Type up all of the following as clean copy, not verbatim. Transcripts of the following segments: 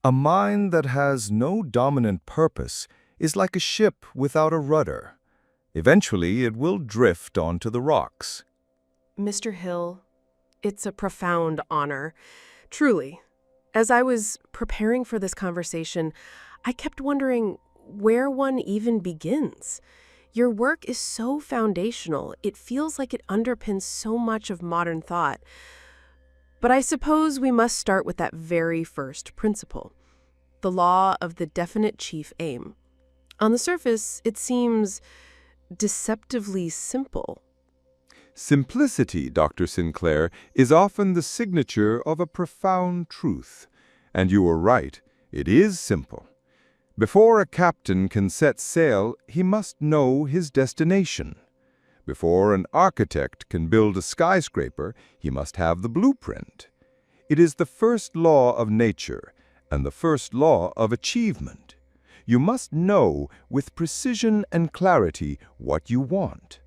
A mind that has no dominant purpose is like a ship without a rudder. Eventually, it will drift onto the rocks. Mr. Hill, it's a profound honor. Truly. As I was preparing for this conversation, I kept wondering where one even begins. Your work is so foundational. It feels like it underpins so much of modern thought. But I suppose we must start with that very first principle, the law of the definite chief aim. On the surface, it seems deceptively simple. Simplicity, Dr. Sinclair, is often the signature of a profound truth. And you are right, it is simple. Before a captain can set sail, he must know his destination. Before an architect can build a skyscraper, he must have the blueprint. It is the first law of nature and the first law of achievement. You must know with precision and clarity what you want.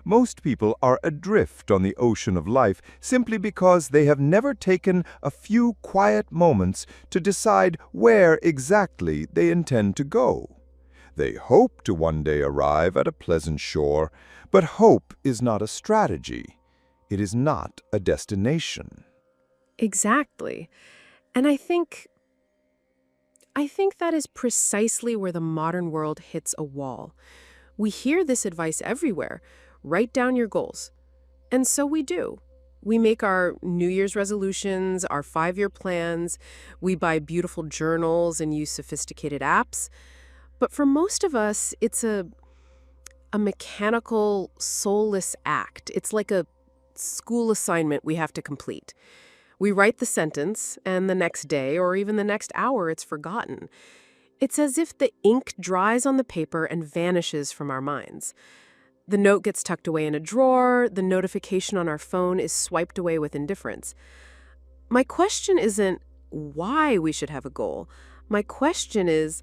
Most people are adrift on the ocean of life simply because they have never taken a few quiet moments to decide where exactly they intend to go. They hope to one day arrive at a pleasant shore, but hope is not a strategy. It is not a destination. Exactly. And I think that is precisely where the modern world hits a wall. We hear this advice everywhere. Write down your goals. And so we do. We make our New Year's resolutions, our 5-year plans. We buy beautiful journals and use sophisticated apps. But for most of us, it's a mechanical, soulless act. It's like a school assignment we have to complete. We write the sentence, and the next day, or even the next hour, it's forgotten. It's as if the ink dries on the paper and vanishes from our minds. The note gets tucked away in a drawer, the notification on our phone is swiped away with indifference. My question isn't why we should have a goal. My question is,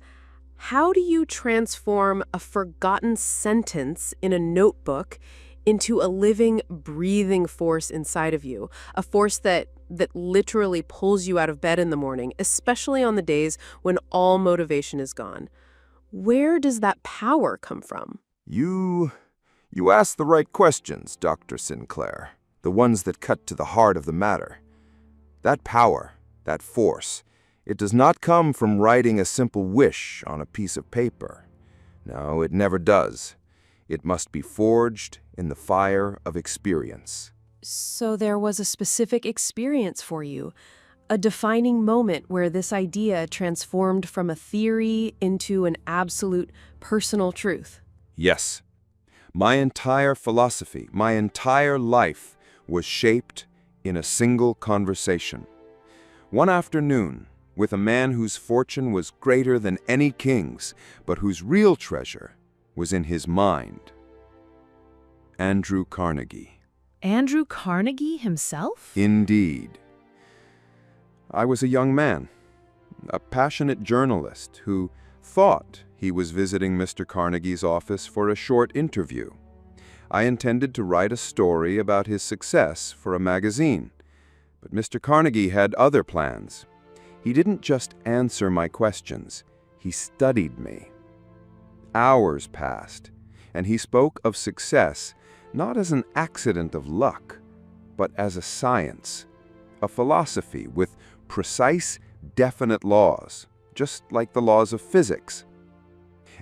how do you transform a forgotten sentence in a notebook into a living, breathing force inside of you, a force that literally pulls you out of bed in the morning, especially on the days when all motivation is gone? Where does that power come from? You ask the right questions, Dr. Sinclair, the ones that cut to the heart of the matter. That power, that force, it does not come from writing a simple wish on a piece of paper. No, it never does. It must be forged in the fire of experience. So there was a specific experience for you, a defining moment where this idea transformed from a theory into an absolute personal truth. Yes. My entire philosophy, my entire life was shaped in a single conversation. One afternoon, with a man whose fortune was greater than any king's, but whose real treasure was in his mind. Andrew Carnegie. Andrew Carnegie himself? Indeed. I was a young man, a passionate journalist who thought he was visiting Mr. Carnegie's office for a short interview. I intended to write a story about his success for a magazine, but Mr. Carnegie had other plans. He didn't just answer my questions, he studied me. Hours passed, and he spoke of success not as an accident of luck, but as a science, a philosophy with precise, definite laws, just like the laws of physics.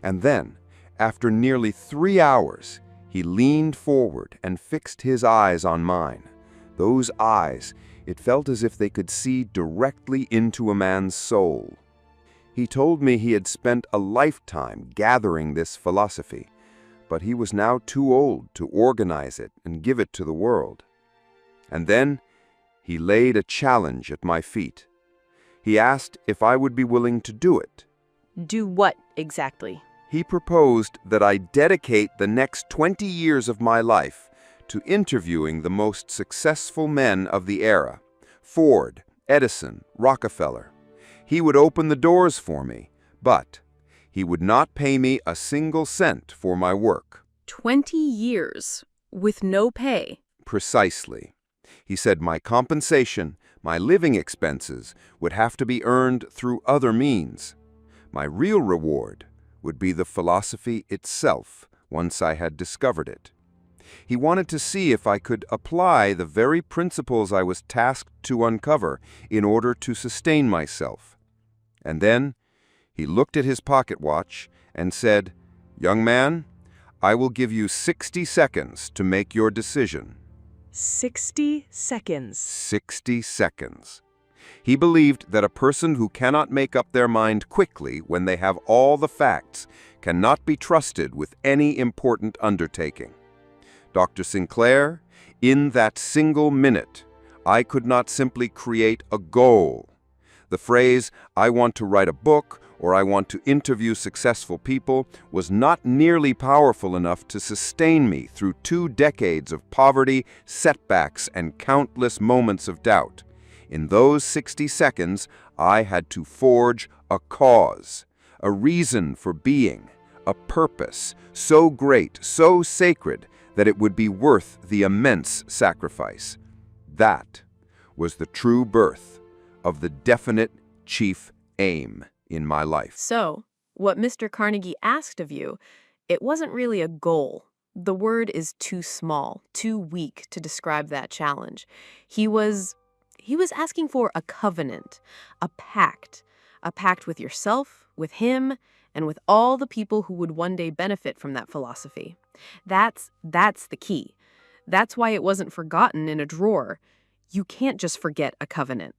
And then, after nearly 3 hours, he leaned forward and fixed his eyes on mine. Those eyes, it felt as if they could see directly into a man's soul. He told me he had spent a lifetime gathering this philosophy, but he was now too old to organize it and give it to the world. And then he laid a challenge at my feet. He asked if I would be willing to do it. Do what exactly? He proposed that I dedicate the next 20 years of my life to interviewing the most successful men of the era: Ford, Edison, Rockefeller. He would open the doors for me, but he would not pay me a single cent for my work. 20 years with no pay. Precisely. He said my compensation My living expenses would have to be earned through other means. My real reward would be the philosophy itself once I had discovered it. He wanted to see if I could apply the very principles I was tasked to uncover in order to sustain myself. And then he looked at his pocket watch and said, "Young man, I will give you 60 seconds to make your decision." 60 seconds. 60 seconds. He believed that a person who cannot make up their mind quickly when they have all the facts cannot be trusted with any important undertaking. Dr. Sinclair, in that single minute, I could not simply create a goal. The phrase, "I want to write a book," or "I want to interview successful people," was not nearly powerful enough to sustain me through 2 decades of poverty, setbacks, and countless moments of doubt. In those 60 seconds, I had to forge a cause, a reason for being, a purpose so great, so sacred, that it would be worth the immense sacrifice. That was the true birth of the definite chief aim in my life. So, what Mr. Carnegie asked of you, it wasn't really a goal. The word is too small, too weak to describe that challenge. He was asking for a covenant, a pact with yourself, with him, and with all the people who would one day benefit from that philosophy. That's the key. That's why it wasn't forgotten in a drawer. You can't just forget a covenant.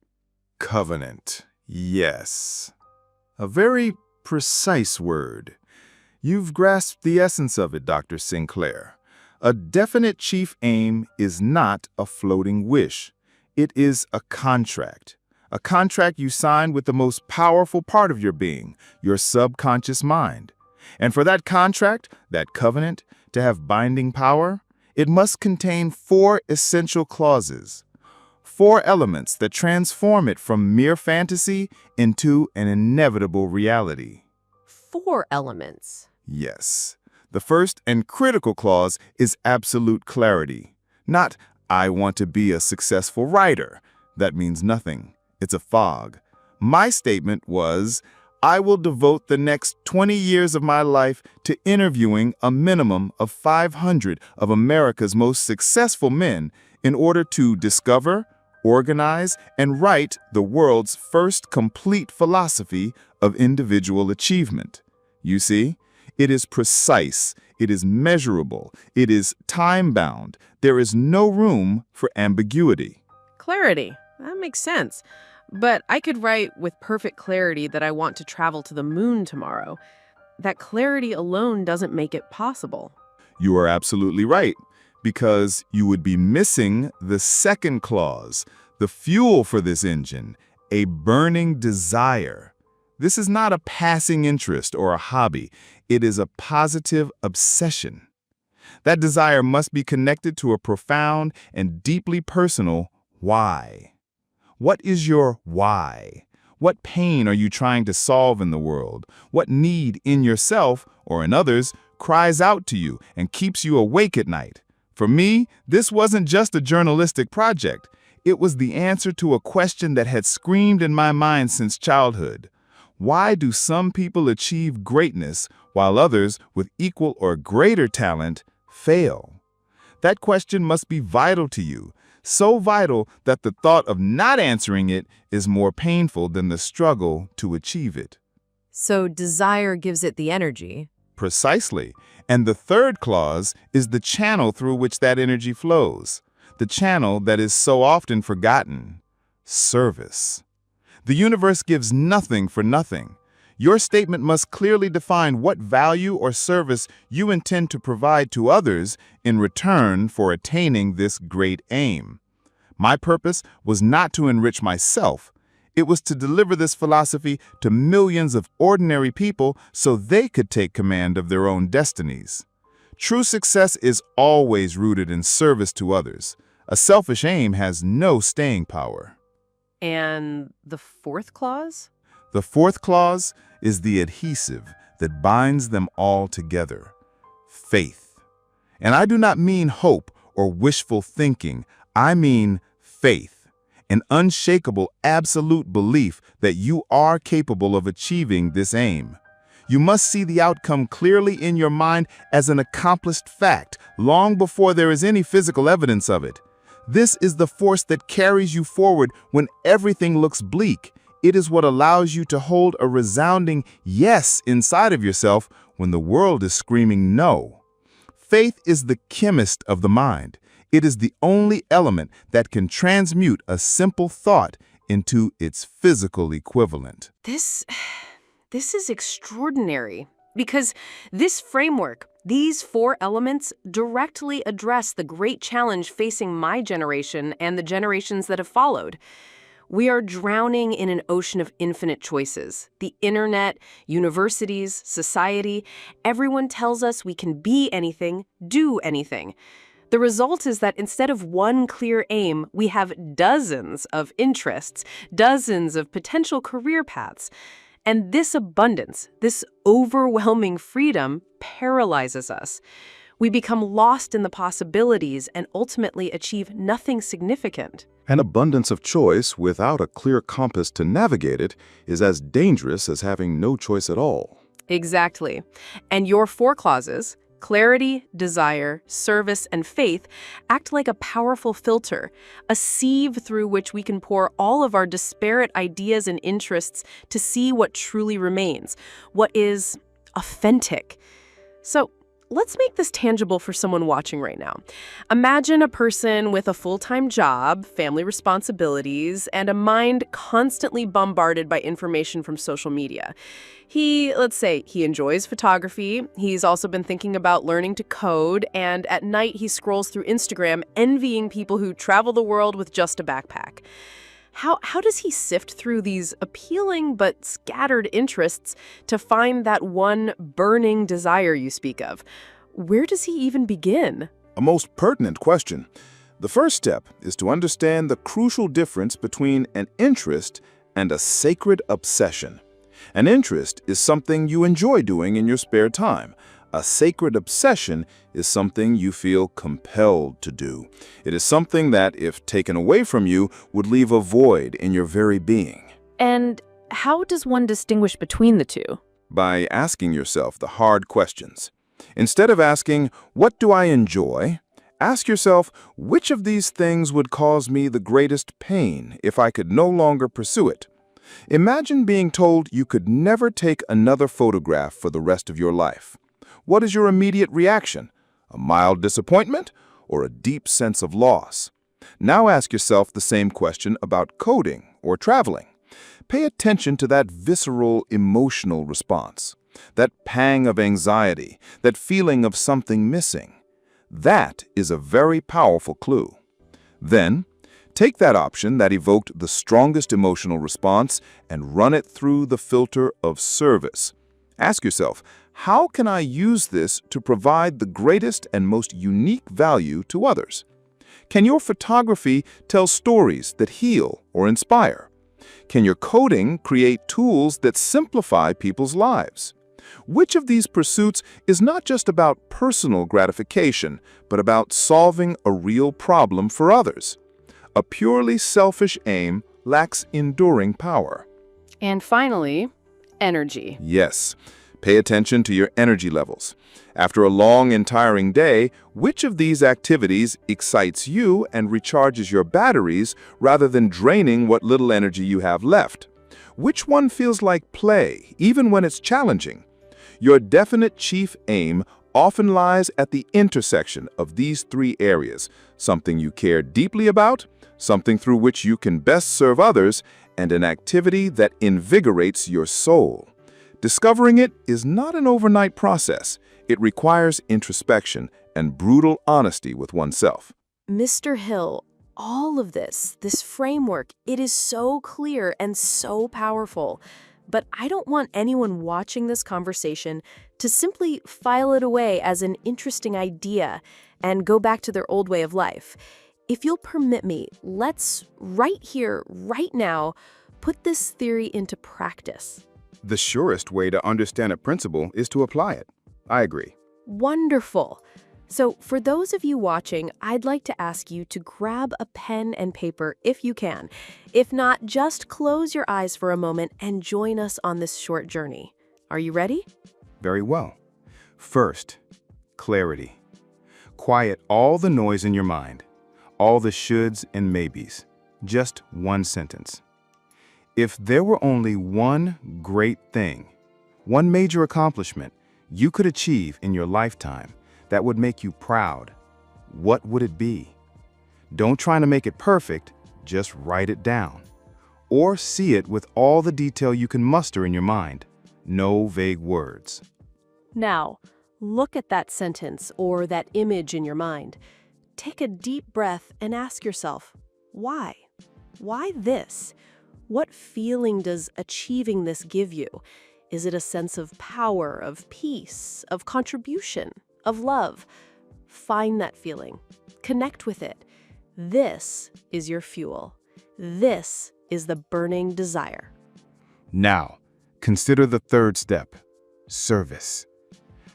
Covenant. Yes. A very precise word. You've grasped the essence of it, Dr. Sinclair. A definite chief aim is not a floating wish. It is a contract you sign with the most powerful part of your being, your subconscious mind. And for that contract, that covenant, to have binding power, it must contain 4 essential clauses. 4 elements that transform it from mere fantasy into an inevitable reality. 4 elements. Yes. The first and critical clause is absolute clarity. Not, "I want to be a successful writer." That means nothing. It's a fog. My statement was, "I will devote the next 20 years of my life to interviewing a minimum of 500 of America's most successful men in order to discover, organize, and write the world's first complete philosophy of individual achievement." You see, it is precise, it is measurable, it is time-bound. There is no room for ambiguity. Clarity. That makes sense. But I could write with perfect clarity that I want to travel to the moon tomorrow. That clarity alone doesn't make it possible. You are absolutely right, because you would be missing the second clause, the fuel for this engine, a burning desire. This is not a passing interest or a hobby. It is a positive obsession. That desire must be connected to a profound and deeply personal why. What is your why? What pain are you trying to solve in the world? What need in yourself or in others cries out to you and keeps you awake at night? For me, this wasn't just a journalistic project. It was the answer to a question that had screamed in my mind since childhood. Why do some people achieve greatness while others with equal or greater talent fail? That question must be vital to you. So vital that the thought of not answering it is more painful than the struggle to achieve it. So desire gives it the energy. Precisely. And the third clause is the channel through which that energy flows. The channel that is so often forgotten. Service. The universe gives nothing for nothing. Your statement must clearly define what value or service you intend to provide to others in return for attaining this great aim. My purpose was not to enrich myself. It was to deliver this philosophy to millions of ordinary people so they could take command of their own destinies. True success is always rooted in service to others. A selfish aim has no staying power. And the 4th clause? The 4th clause is the adhesive that binds them all together. Faith. And I do not mean hope or wishful thinking. I mean faith. an unshakable, absolute belief that you are capable of achieving this aim. You must see the outcome clearly in your mind as an accomplished fact, long before there is any physical evidence of it. This is the force that carries you forward when everything looks bleak. It is what allows you to hold a resounding yes inside of yourself when the world is screaming no. Faith is the chemist of the mind. It is the only element that can transmute a simple thought into its physical equivalent. This is extraordinary because this framework, these 4 elements, directly address the great challenge facing my generation and the generations that have followed. We are drowning in an ocean of infinite choices. The internet, universities, society, everyone tells us we can be anything, do anything. The result is that instead of one clear aim, we have dozens of interests, dozens of potential career paths. And this abundance, this overwhelming freedom, paralyzes us. We become lost in the possibilities and ultimately achieve nothing significant. An abundance of choice without a clear compass to navigate it is as dangerous as having no choice at all. Exactly. And your 4 clauses, clarity, desire, service, and faith, act like a powerful filter, a sieve through which we can pour all of our disparate ideas and interests to see what truly remains, what is authentic. So, let's make this tangible for someone watching right now. Imagine a person with a full-time job, family responsibilities, and a mind constantly bombarded by information from social media. Let's say he enjoys photography, he's also been thinking about learning to code, and at night he scrolls through Instagram envying people who travel the world with just a backpack. How does he sift through these appealing but scattered interests to find that one burning desire you speak of? Where does he even begin? A most pertinent question. The first step is to understand the crucial difference between an interest and a sacred obsession. An interest is something you enjoy doing in your spare time. A sacred obsession is something you feel compelled to do. It is something that, if taken away from you, would leave a void in your very being. And how does one distinguish between the two? By asking yourself the hard questions. Instead of asking, "What do I enjoy?" ask yourself, which of these things would cause me the greatest pain if I could no longer pursue it? Imagine being told you could never take another photograph for the rest of your life. What is your immediate reaction? A mild disappointment or a deep sense of loss? Now ask yourself the same question about coding or traveling. Pay attention to that visceral emotional response, that pang of anxiety, that feeling of something missing. That is a very powerful clue. Then, take that option that evoked the strongest emotional response and run it through the filter of service. Ask yourself, how can I use this to provide the greatest and most unique value to others? Can your photography tell stories that heal or inspire? Can your coding create tools that simplify people's lives? Which of these pursuits is not just about personal gratification, but about solving a real problem for others? A purely selfish aim lacks enduring power. And finally, energy. Yes. Pay attention to your energy levels. After a long and tiring day, which of these activities excites you and recharges your batteries rather than draining what little energy you have left? Which one feels like play, even when it's challenging? Your definite chief aim often lies at the intersection of these 3 areas: something you care deeply about, something through which you can best serve others, and an activity that invigorates your soul. Discovering it is not an overnight process. It requires introspection and brutal honesty with oneself. Mr. Hill, all of this framework, it is so clear and so powerful. But I don't want anyone watching this conversation to simply file it away as an interesting idea and go back to their old way of life. If you'll permit me, let's, right here, right now, put this theory into practice. The surest way to understand a principle is to apply it. I agree. Wonderful. So for those of you watching, I'd like to ask you to grab a pen and paper if you can. If not, just close your eyes for a moment and join us on this short journey. Are you ready? Very well. First, clarity. Quiet all the noise in your mind, all the shoulds and maybes. Just one sentence. If there were only one great thing, one major accomplishment you could achieve in your lifetime that would make you proud, what would it be? Don't try to make it perfect, just write it down. Or see it with all the detail you can muster in your mind. No vague words. Now, look at that sentence or that image in your mind. Take a deep breath and ask yourself, why? Why this? What feeling does achieving this give you? Is it a sense of power, of peace, of contribution, of love? Find that feeling. Connect with it. This is your fuel. This is the burning desire. Now, consider the third step, service.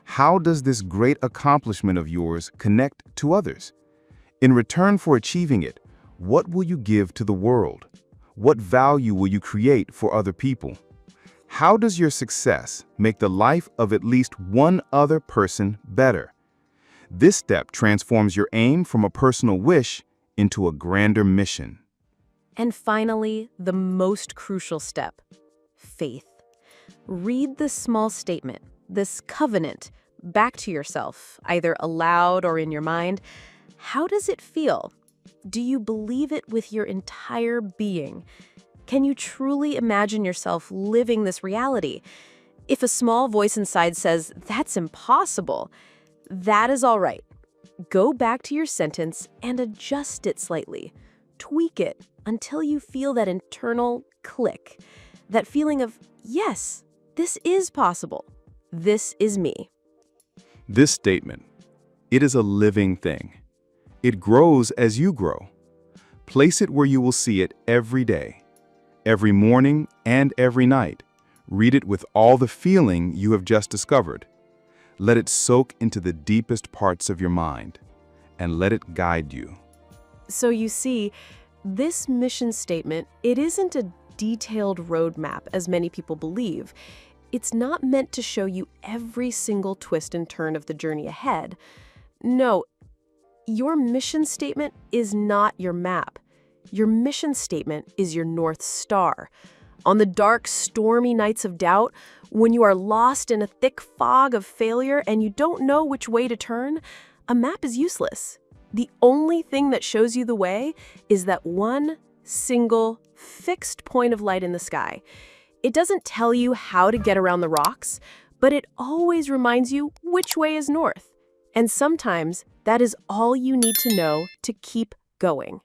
How does this great accomplishment of yours connect to others? In return for achieving it, what will you give to the world? What value will you create for other people? How does your success make the life of at least one other person better? This step transforms your aim from a personal wish into a grander mission. And finally, the most crucial step, faith. Read this small statement, this covenant, back to yourself, either aloud or in your mind. How does it feel? Do you believe it with your entire being? Can you truly imagine yourself living this reality? If a small voice inside says, that's impossible, that is all right. Go back to your sentence and adjust it slightly. Tweak it until you feel that internal click, that feeling of, yes, this is possible. This is me. This statement, it is a living thing. It grows as you grow. Place it where you will see it every day, every morning and every night. Read it with all the feeling you have just discovered. Let it soak into the deepest parts of your mind, and let it guide you. So you see, this mission statement, it isn't a detailed roadmap as many people believe. It's not meant to show you every single twist and turn of the journey ahead. No, your mission statement is not your map. Your mission statement is your North Star. On the dark, stormy nights of doubt, when you are lost in a thick fog of failure and you don't know which way to turn, a map is useless. The only thing that shows you the way is that one single fixed point of light in the sky. It doesn't tell you how to get around the rocks, but it always reminds you which way is north. And sometimes that is all you need to know to keep going.